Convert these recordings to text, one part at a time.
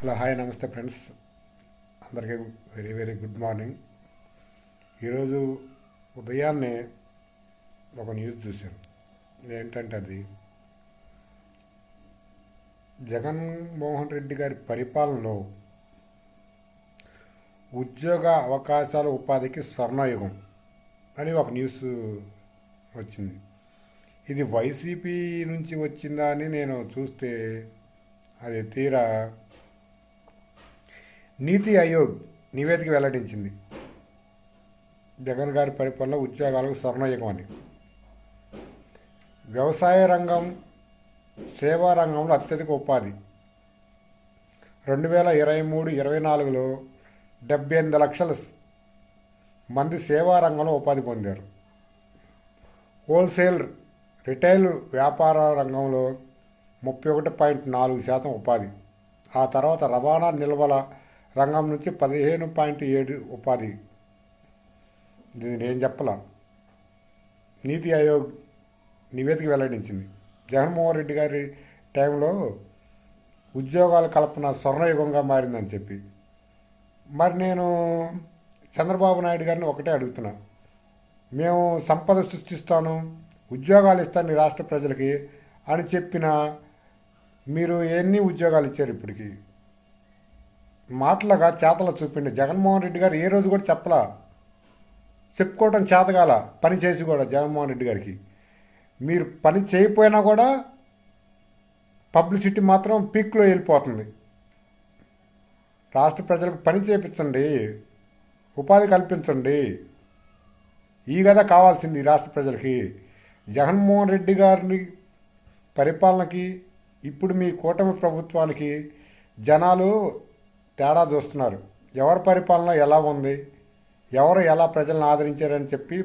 Hello hi నమస్తే friends, అందరికీ very very good morning. ఈరోజు ఉదయాన్నే ఒక న్యూస్ చూశాను. ఏంటంటే అది జగన్మోహన్ రెడ్డి గారి పరిపాలనలో ఉద్యోగ అవకాశాల ఉపాధికి స్వర్ణయుగం అని ఒక న్యూస్ వచ్చింది. ఇది వైసీపీ నుంచి వచ్చిందా అని నేను చూస్తే అది తీరా నీతి ఆయోగ్ నివేదిక వెల్లడించింది. జగన్ గారి పరిపాలన ఉద్యోగాలకు స్వర్ణయుగం అని. వ్యవసాయ రంగం, సేవా రంగంలో అత్యధిక ఉపాధి 2023-24లో 78 లక్షల మంది సేవా రంగంలో ఉపాధి పొందారు. హోల్సేల్ రిటైల్ వ్యాపార రంగంలో 31.4% ఉపాధి. ఆ తర్వాత రవాణా నిల్వల రంగం నుంచి 15.7 ఉపాధి. ఇది నేను చెప్పలా, నీతి ఆయోగ్ నివేదిక వెల్లడించింది. జగన్మోహన్ రెడ్డి గారి టైంలో ఉద్యోగాల కల్పన స్వర్ణయుగంగా మారిందని చెప్పి. మరి నేను చంద్రబాబు నాయుడు గారిని ఒకటే అడుగుతున్నా, మేము సంపద సృష్టిస్తాను, ఉద్యోగాలు ఇస్తాను ఈ రాష్ట్ర ప్రజలకి అని చెప్పిన మీరు ఎన్ని ఉద్యోగాలు ఇచ్చారు? ఇప్పటికి మాటలుగా చేతలు చూపిండి. జగన్మోహన్ రెడ్డి గారు ఏ రోజు కూడా చెప్పలా, చెప్పుకోవటం చేతగాల, పని చేసి కూడా. జగన్మోహన్ రెడ్డి గారికి మీరు పని చేయకపోయినా కూడా పబ్లిసిటీ మాత్రం పీక్లో వెళ్ళిపోతుంది. రాష్ట్ర ప్రజలకు పని చేయించండి, ఉపాధి కల్పించండి. ఈ కదా కావాల్సింది ఈ రాష్ట్ర ప్రజలకి. జగన్మోహన్ రెడ్డి గారిని పరిపాలనకి ఇప్పుడు మీ కూటమి ప్రభుత్వానికి జనాలు తేడా చూస్తున్నారు. ఎవరి పరిపాలన ఎలా ఉంది, ఎవరు ఎలా ప్రజలను ఆదరించారని చెప్పి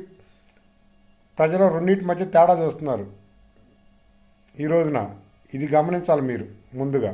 ప్రజలు రెండింటి మధ్య తేడా చూస్తున్నారు ఈ రోజున. ఇది గమనించాలి మీరు ముందుగా.